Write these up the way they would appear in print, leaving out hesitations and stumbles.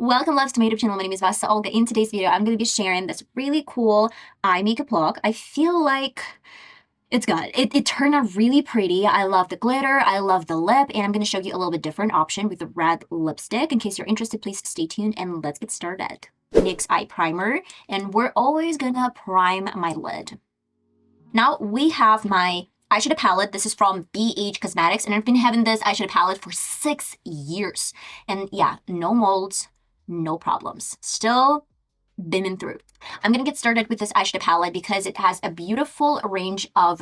Welcome, loves, to my YouTube channel. My name is VassaOlga. In today's video, I'm going to be sharing this really cool eye makeup look. I feel like it's good. It turned out really pretty. I love the glitter. I love the lip. And I'm going to show you a little bit different option with the red lipstick. In case you're interested, please stay tuned and let's get started. NYX eye primer. And we're always going to prime my lid. Now we have my eyeshadow palette. This is from BH Cosmetics. And I've been having this eyeshadow palette for 6 years. And yeah, no molds. No problems. Still beaming through. I'm gonna get started with this eyeshadow palette because it has a beautiful range of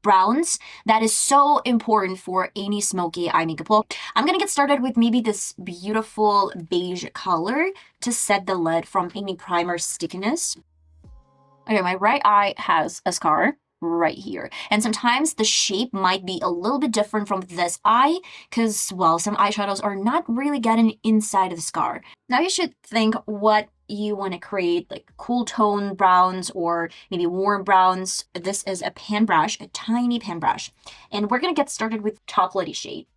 browns that is so important for any smoky eye makeup look. I'm gonna get started with maybe this beautiful beige color to set the lid from any primer stickiness. Okay, my right eye has a scar right here. And sometimes the shape might be a little bit different from this eye because, well, some eyeshadows are not really getting inside of the scar. Now you should think what you want to create, like cool tone browns or maybe warm browns. This is a pan brush, a tiny pan brush. And we're going to get started with chocolatey shade.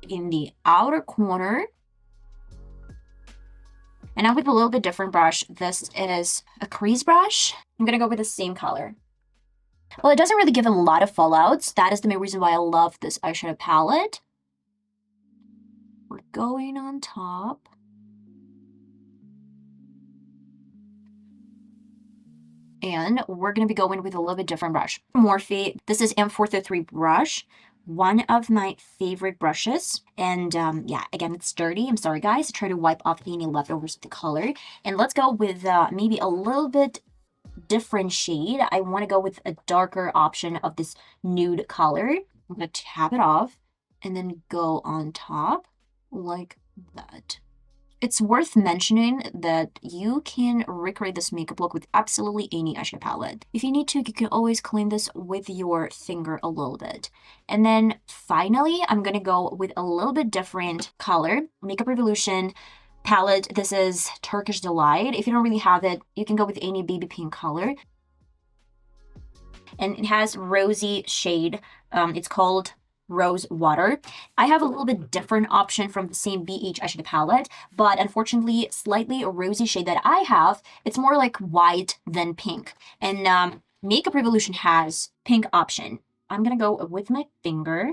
In the outer corner, and now with a little bit different brush, this is a crease brush. I'm going to go with the same color. Well, it doesn't really give a lot of fallouts. That is the main reason why I love this eyeshadow palette. We're going on top. And we're going to be going with a little bit different brush. Morphe, this is M433 brush. One of my favorite brushes. And yeah, again, it's dirty. I'm sorry, guys. I try to wipe off any leftovers of the color. And let's go with maybe a little bit different shade. I want to go with a darker option of this nude color. I'm going to tap it off and then go on top like that. It's worth mentioning that you can recreate this makeup look with absolutely any eyeshadow palette. If you need to, you can always clean this with your finger a little bit. And then finally, I'm going to go with a little bit different color, Makeup Revolution palette. This is Turkish Delight. If you don't really have it, you can go with any baby pink color. And it has rosy shade. It's called Rose Water. I have a little bit different option from the same BH eyeshadow palette, but unfortunately, slightly a rosy shade that I have, it's more like white than pink. And Makeup Revolution has pink option. I'm gonna go with my finger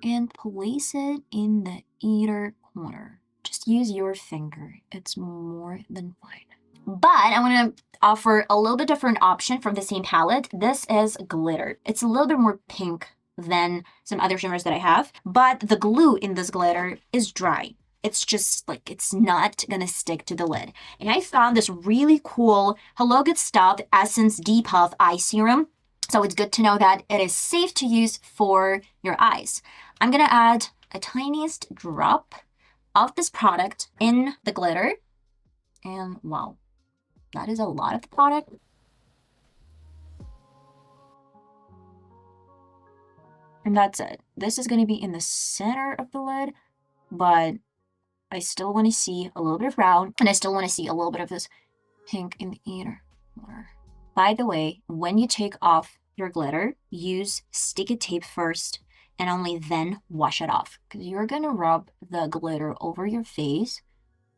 and place it in the inner corner. Just use your finger. It's more than fine. But I want to offer a little bit different option from the same palette. This is glitter. It's a little bit more pink than some other shimmers that I have, but the glue in this glitter is dry. It's just like, it's not gonna stick to the lid. And I found this really cool Hello Good Stuff Essence Depuff Eye Serum. So it's good to know that it is safe to use for your eyes. I'm gonna add a tiniest drop of this product in the glitter. And wow, that is a lot of the product. And that's it. This is going to be in the center of the lid, but I still want to see a little bit of brown, and I still want to see a little bit of this pink in the inner corner. By the way, when you take off your glitter, use sticky tape first and only then wash it off, because you're going to rub the glitter over your face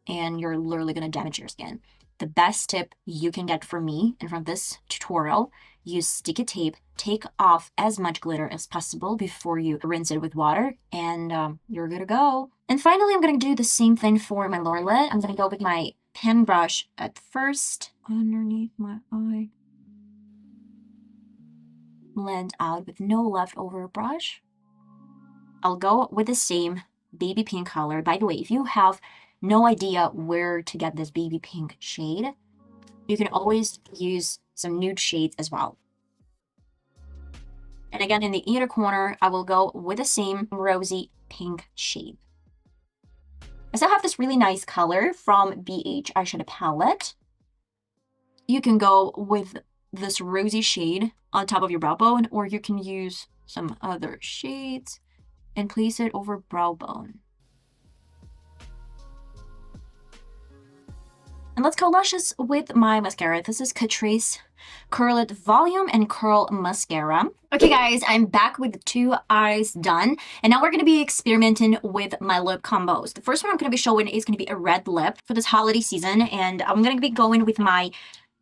and you're literally going to damage your skin. The best tip you can get from me and from this tutorial, use sticky tape, take off as much glitter as possible before you rinse it with water, and you're good to go. And finally, I'm going to do the same thing for my lower lid. I'm going to go with my pen brush at first underneath my eye. Blend out with no leftover brush. I'll go with the same baby pink color. By the way, if you have no idea where to get this baby pink shade, you can always use some nude shades as well. And again, in the inner corner, I will go with the same rosy pink shade. I still have this really nice color from BH eyeshadow palette. You can go with this rosy shade on top of your brow bone, or you can use some other shades and place it over brow bone. And let's go luscious with my mascara. This is Catrice Curl It Volume and Curl Mascara. Okay guys, I'm back with the 2 eyes done, and now we're going to be experimenting with my lip combos. The first one I'm going to be showing is going to be a red lip for this holiday season, and I'm going to be going with my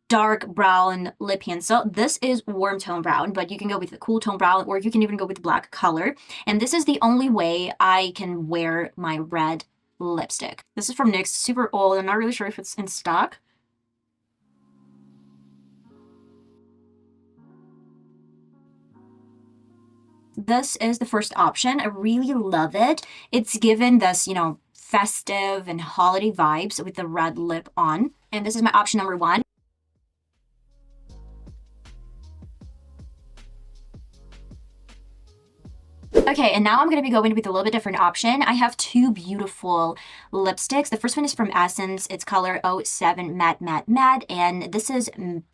dark brown lip pencil. This is warm tone brown, but you can go with the cool tone brown, or you can even go with black color. And this is the only way I can wear my red lipstick. This is from NYX, super old. I'm not really sure if it's in stock. This is the first option. I really love it. It's given this, you know, festive and holiday vibes with the red lip on. And this is my option number 1. Okay, and now I'm going to be going with a little bit different option. I have 2 beautiful lipsticks. The first one is from Essence. It's color 07 Matte Matte Matte, and this is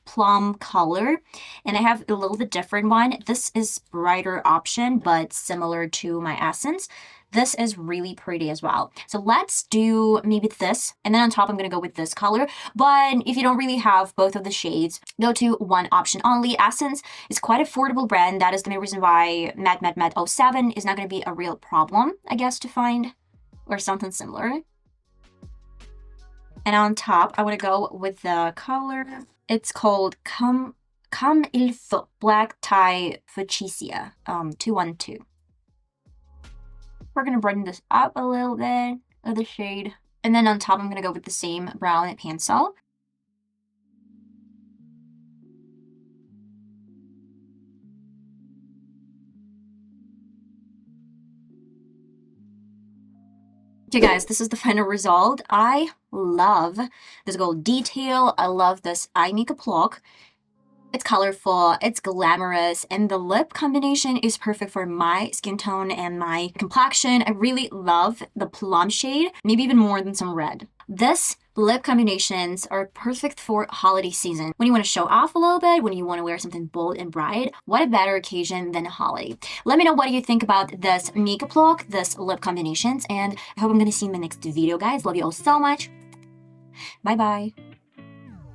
plum color. And I have a little bit different one. This is brighter option, but similar to my Essence. This is really pretty as well. So let's do maybe this, and then on top I'm going to go with this color. But if you don't really have both of the shades, go to one option only. Essence is quite affordable brand. That is the main reason why Matte Matte Matte 07 is not going to be a real problem, I guess, to find, or something similar. And on top, I want to go with the color. It's called Comme Il Faut Black Tie Fuchsia 212. We're going to brighten this up a little bit of the shade. And then on top, I'm going to go with the same brown pencil. Okay guys, this is the final result. I love this gold detail. I love this eye makeup look. It's colorful, it's glamorous, and the lip combination is perfect for my skin tone and my complexion. I really love the plum shade, maybe even more than some red. This lip combinations are perfect for holiday season. When you want to show off a little bit, when you want to wear something bold and bright, what a better occasion than a holiday. Let me know what you think about this makeup look, this lip combinations, and I hope I'm going to see you in my next video, guys. Love you all so much. Bye-bye.